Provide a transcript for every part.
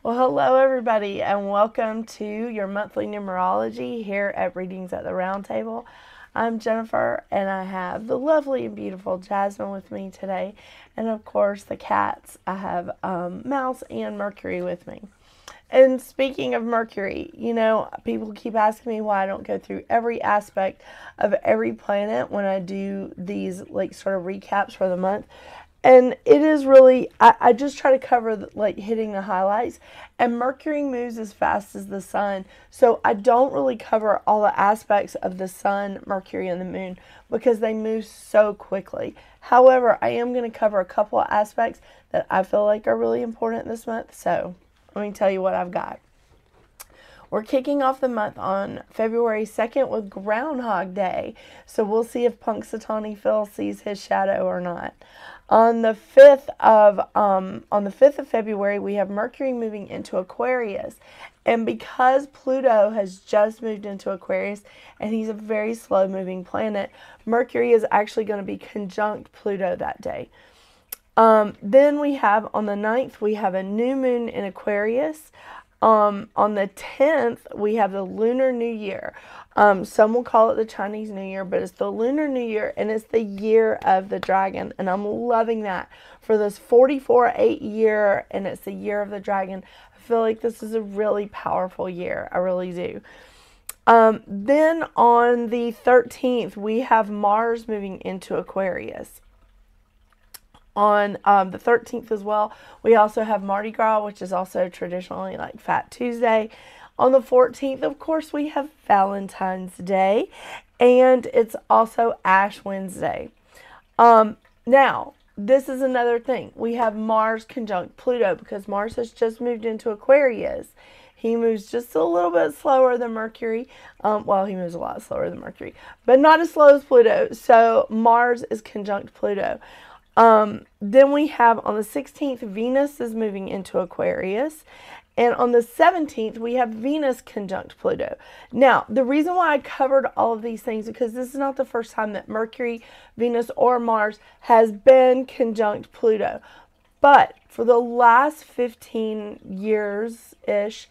Well, hello everybody, and welcome to your monthly numerology here at Readings at the Round Table. I'm Jennifer, and I have the lovely and beautiful Jasmine with me today, and of course the cats. I have Mouse and Mercury with me. And speaking of Mercury, people keep asking me why I don't go through every aspect of every planet when I do these sort of recaps for the month. And it is really, I just try to cover hitting the highlights. And Mercury moves as fast as the sun. So I don't really cover all the aspects of the sun, Mercury, and the moon because they move so quickly. However, I am going to cover a couple of aspects that I feel like are really important this month. So let me tell you what I've got. We're kicking off the month on February 2nd with Groundhog Day. So we'll see if Punxsutawney Phil sees his shadow or not. On the 5th of February, we have Mercury moving into Aquarius. And because Pluto has just moved into Aquarius, and he's a very slow-moving planet, Mercury is actually going to be conjunct Pluto that day. Then we have, on the 9th, we have a new moon in Aquarius. On the 10th, we have the Lunar New Year. Some will call it the Chinese New Year, but it's the Lunar New Year, and it's the year of the dragon, and I'm loving that. For this 44/8 year, and it's the year of the dragon, I feel like this is a really powerful year. I really do. Then on the 13th, we have Mars moving into Aquarius. On the 13th as well, we also have Mardi Gras, which is also traditionally like Fat Tuesday. On the 14th, of course, we have Valentine's Day, and it's also Ash Wednesday. Now, this is another thing. We have Mars conjunct Pluto because Mars has just moved into Aquarius. He moves just a little bit slower than Mercury. Well, he moves a lot slower than Mercury, but not as slow as Pluto. So Mars is conjunct Pluto. Then we have on the 16th, Venus is moving into Aquarius. And on the 17th, we have Venus conjunct Pluto. Now, the reason why I covered all of these things is because this is not the first time that Mercury, Venus, or Mars has been conjunct Pluto. But for the last 15 years-ish,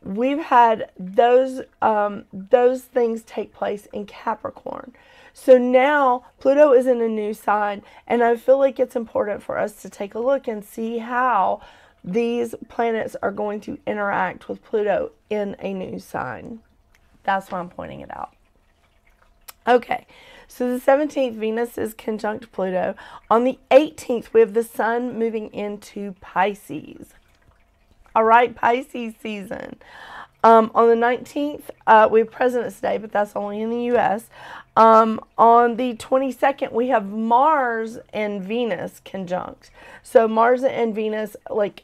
we've had those things take place in Capricorn. So now Pluto is in a new sign, and I feel like it's important for us to take a look and see how these planets are going to interact with Pluto in a new sign. That's why I'm pointing it out. Okay, so the 17th, Venus is conjunct Pluto. On the 18th, we have the Sun moving into Pisces. All right, Pisces season. On the 19th, we have President's Day, but that's only in the U.S. On the 22nd, we have Mars and Venus conjunct. So Mars and Venus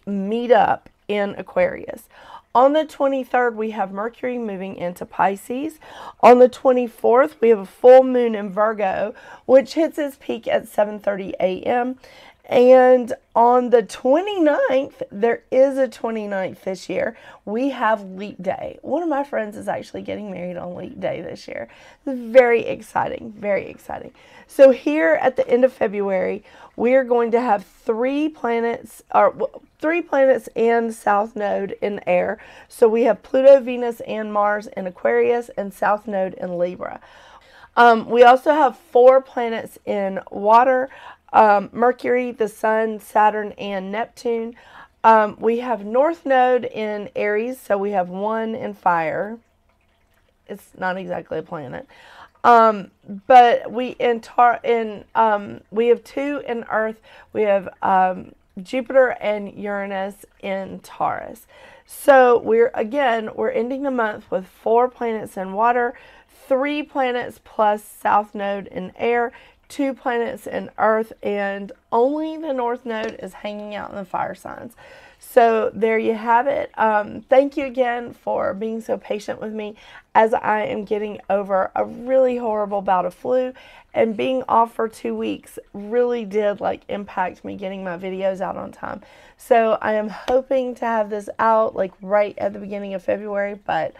meet up in Aquarius. On the 23rd, we have Mercury moving into Pisces. On the 24th, we have a full moon in Virgo, which hits its peak at 7:30 a.m. And on the 29th, there is a 29th this year. We have Leap Day. One of my friends is actually getting married on Leap Day this year. It's very exciting, very exciting. So here at the end of February, we are going to have three planets and South Node in air. So we have Pluto, Venus, and Mars in Aquarius, and South Node in Libra. We also have 4 planets in water. Mercury, the Sun, Saturn, and Neptune. We have North Node in Aries, so we have 1 in fire. It's not exactly a planet. But we have 2 in Earth. We have Jupiter and Uranus in Taurus. So we're ending the month with 4 planets in water, 3 planets plus South Node in air, 2 planets in Earth, and only the North Node is hanging out in the fire signs. So there you have it. Thank you again for being so patient with me as I am getting over a really horrible bout of flu, and being off for 2 weeks really did impact me getting my videos out on time. So I am hoping to have this out right at the beginning of February, but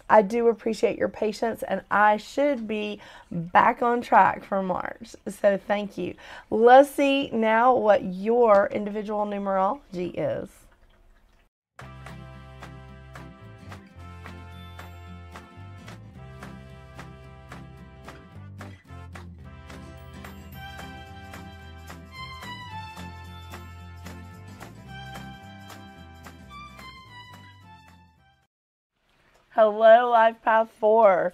I do appreciate your patience, and I should be back on track for March. So thank you. Let's see now what your individual numerology is. Hello, Life Path 4.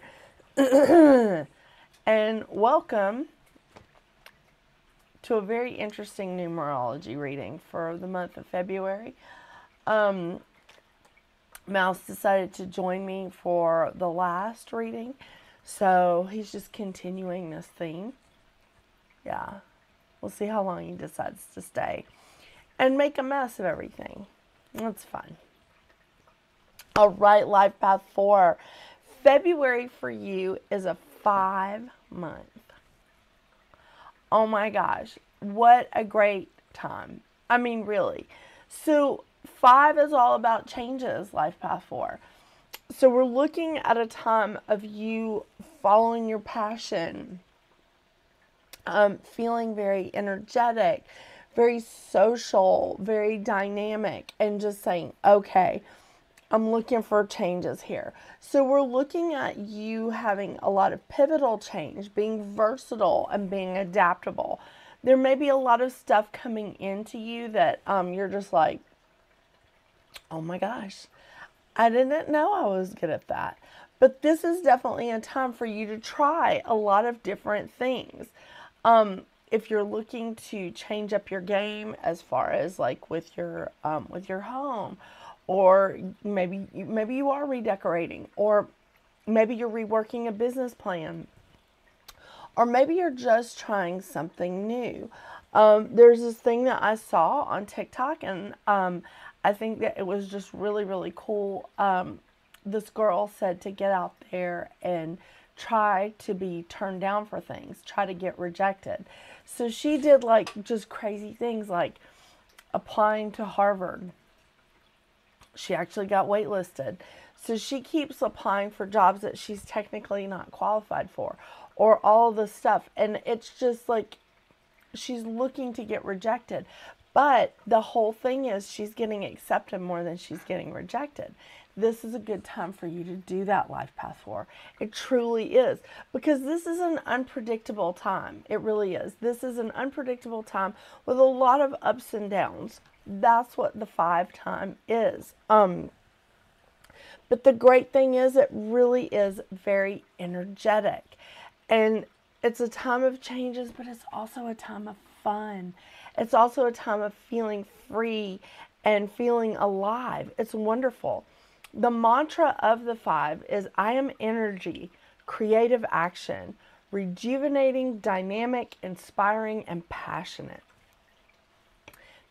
And welcome to a very interesting numerology reading for the month of February. Mouse decided to join me for the last reading, so he's just continuing this theme. Yeah, we'll see how long he decides to stay and make a mess of everything. That's fun. All right, Life Path 4. February for you is a 5-month. Oh my gosh, what a great time. I mean, really. So 5 is all about changes, Life Path 4. So we're looking at a time of you following your passion, feeling very energetic, very social, very dynamic, and just saying, okay, I'm looking for changes here. So we're looking at you having a lot of pivotal change, being versatile and being adaptable. There may be a lot of stuff coming into you that you're just like, oh my gosh, I didn't know I was good at that. But this is definitely a time for you to try a lot of different things. If you're looking to change up your game as far as like with your home, or maybe you are redecorating, or maybe you're reworking a business plan, or maybe you're just trying something new. There's this thing that I saw on TikTok, and I think that it was just really, really cool. This girl said to get out there and try to be turned down for things, try to get rejected. So she did like just crazy things like applying to Harvard. She actually got waitlisted. So she keeps applying for jobs that she's technically not qualified for, or all this stuff. And it's just like she's looking to get rejected. But the whole thing is she's getting accepted more than she's getting rejected. This is a good time for you to do that, Life Path 4. It truly is. Because this is an unpredictable time. It really is. This is an unpredictable time with a lot of ups and downs. That's what the 5 time is. But the great thing is it really is very energetic. And it's a time of changes, but it's also a time of fun. It's also a time of feeling free and feeling alive. It's wonderful. The mantra of the 5 is, I am energy, creative action, rejuvenating, dynamic, inspiring, and passionate.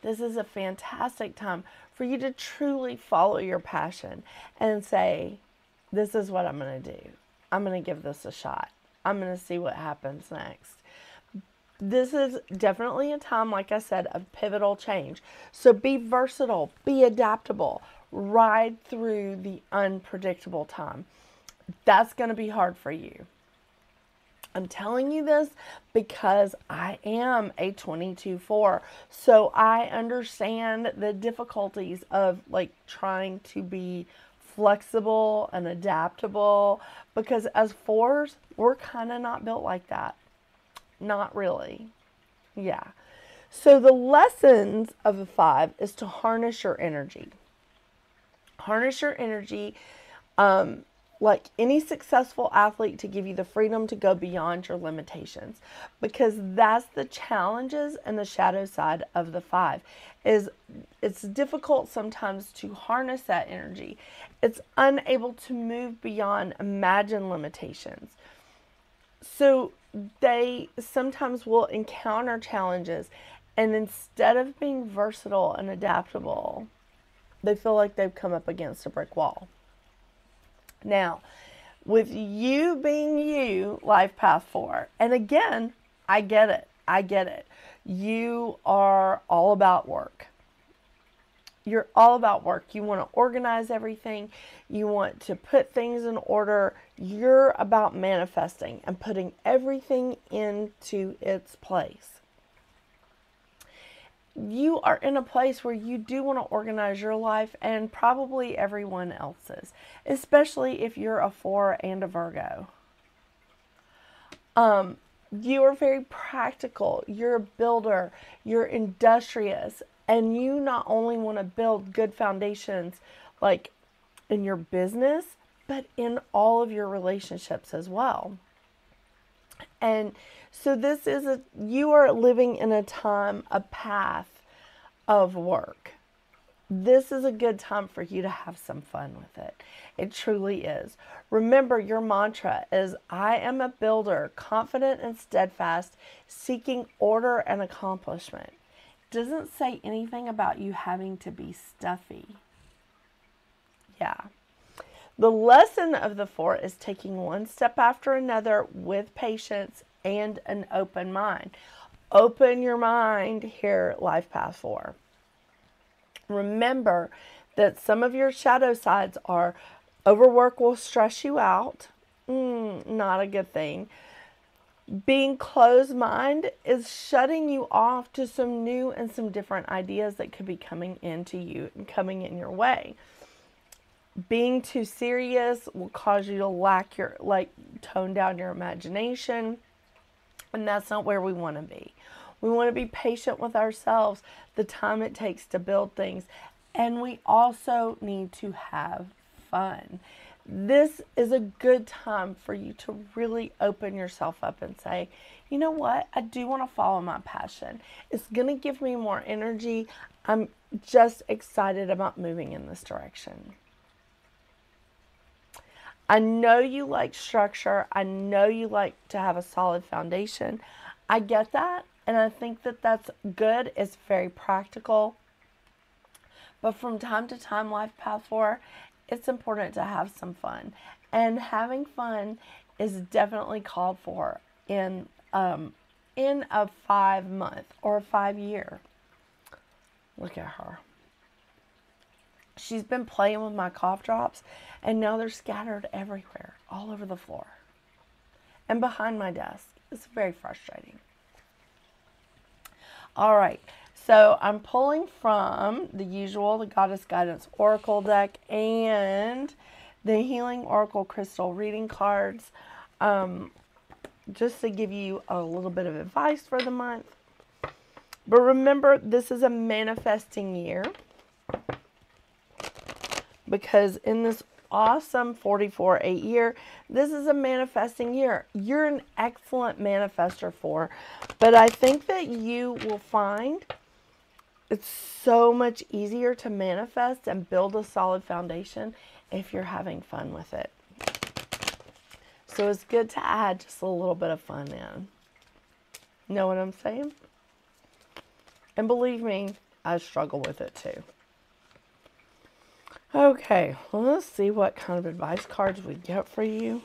This is a fantastic time for you to truly follow your passion and say, this is what I'm going to do. I'm going to give this a shot. I'm going to see what happens next. This is definitely a time, like I said, of pivotal change. So be versatile, be adaptable, ride through the unpredictable time. That's going to be hard for you. I'm telling you this because I am a 22-4. So I understand the difficulties of like trying to be flexible and adaptable, because as 4s, we're kind of not built like that. Not really. Yeah. So the lessons of a 5 is to harness your energy. Harness your energy, like any successful athlete, to give you the freedom to go beyond your limitations, because that's the challenges and the shadow side of the 5. Is it's difficult sometimes to harness that energy. It's unable to move beyond imagined limitations. So they sometimes will encounter challenges, and instead of being versatile and adaptable, they feel like they've come up against a brick wall. Now, with you being you, Life Path 4, and again, I get it. You are all about work. You're all about work. You want to organize everything. You want to put things in order. You're about manifesting and putting everything into its place. You are in a place where you do want to organize your life, and probably everyone else's, especially if you're a 4 and a Virgo. You are very practical. You're a builder. You're industrious. And you not only want to build good foundations like in your business, but in all of your relationships as well. And so this is you are living in a time, a path of work. This is a good time for you to have some fun with it. It truly is. Remember, your mantra is, I am a builder, confident and steadfast, seeking order and accomplishment. It doesn't say anything about you having to be stuffy. Yeah. The lesson of the 4 is taking one step after another with patience and an open mind. Open your mind here, Life Path 4. Remember that some of your shadow sides are overwork will stress you out. Not a good thing. Being closed-minded is shutting you off to some new and some different ideas that could be coming into you and coming in your way. Being too serious will cause you to tone down your imagination. And that's not where we want to be. We want to be patient with ourselves, the time it takes to build things. And we also need to have fun. This is a good time for you to really open yourself up and say, you know what? I do want to follow my passion. It's going to give me more energy. I'm just excited about moving in this direction. I know you like structure. I know you like to have a solid foundation. I get that. And I think that that's good. It's very practical. But from time to time, Life Path 4, it's important to have some fun. And having fun is definitely called for in a 5-month or a 5-year. Look at her. She's been playing with my cough drops, and now they're scattered everywhere, all over the floor and behind my desk. It's very frustrating. All right, so I'm pulling from the Goddess Guidance Oracle deck and the Healing Oracle Crystal reading cards, just to give you a little bit of advice for the month. But remember, this is a manifesting year, because in this awesome 44-8 year, this is a manifesting year. You're an excellent manifester for, but I think that you will find it's so much easier to manifest and build a solid foundation if you're having fun with it. So it's good to add just a little bit of fun in. Know what I'm saying? And believe me, I struggle with it too. Okay, well, let's see what kind of advice cards we get for you.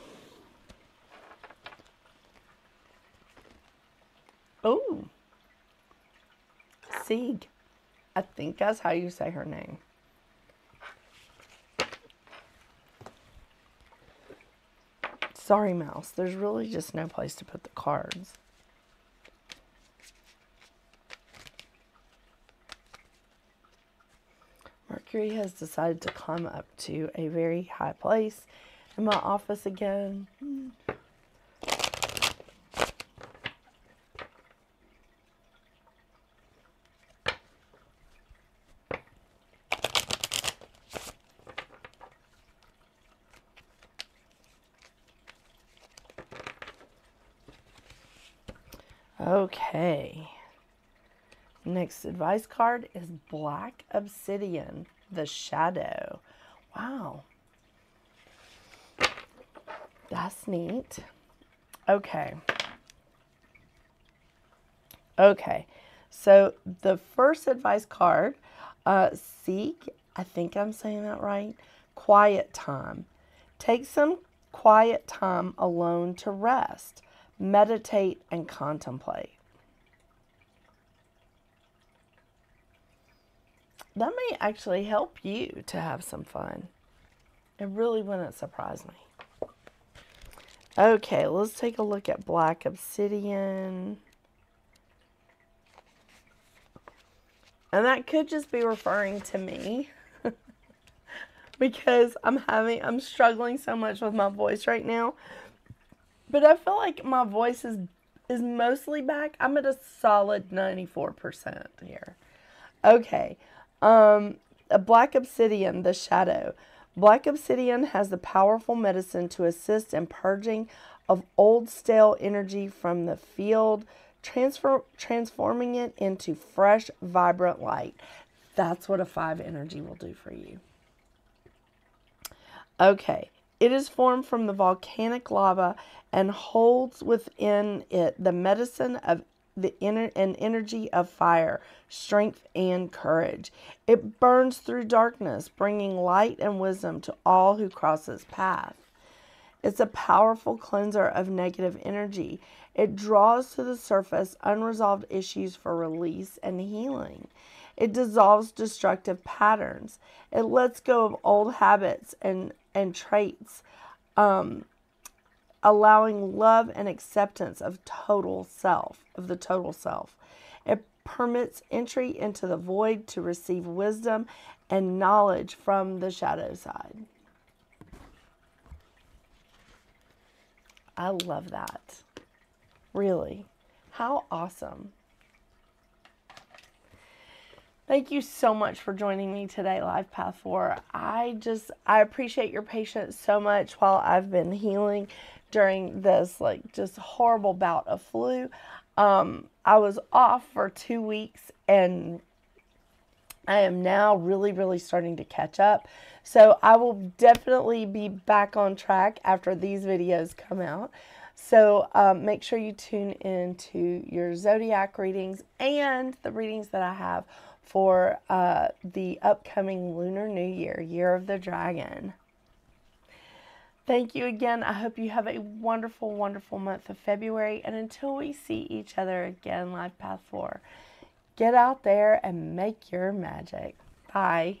Oh, Sieg. I think that's how you say her name. Sorry, mouse. There's really just no place to put the cards. Mercury has decided to climb up to a very high place in my office again. Okay. Next advice card is Black Obsidian, the Shadow. Wow. That's neat. Okay. Okay. So the first advice card, seek, I think I'm saying that right, quiet time. Take some quiet time alone to rest, meditate, and contemplate. That may actually help you to have some fun. It really wouldn't surprise me. Okay, let's take a look at Black Obsidian. And that could just be referring to me. Because I'm struggling so much with my voice right now. But I feel like my voice is mostly back. I'm at a solid 94% here. Okay. A Black Obsidian, the Shadow. Black obsidian has the powerful medicine to assist in purging of old stale energy from the field, transforming it into fresh, vibrant light. That's what a 5 energy will do for you. Okay, it is formed from the volcanic lava and holds within it the medicine of the energy of fire, strength, and courage. It burns through darkness, bringing light and wisdom to all who cross its path. It's a powerful cleanser of negative energy. It draws to the surface unresolved issues for release and healing. It dissolves destructive patterns. It lets go of old habits and traits, allowing love and acceptance of the total self. It permits entry into the void to receive wisdom and knowledge from the shadow side. I love that. Really. How awesome. Thank you so much for joining me today, Life Path 4. I appreciate your patience so much while I've been healing during this just horrible bout of flu. I was off for 2 weeks and I am now really, really starting to catch up. So I will definitely be back on track after these videos come out. So make sure you tune in to your zodiac readings and the readings that I have for the upcoming Lunar New Year, Year of the Dragon. Thank you again. I hope you have a wonderful, wonderful month of February. And until we see each other again, Life Path 4, get out there and make your magic. Bye.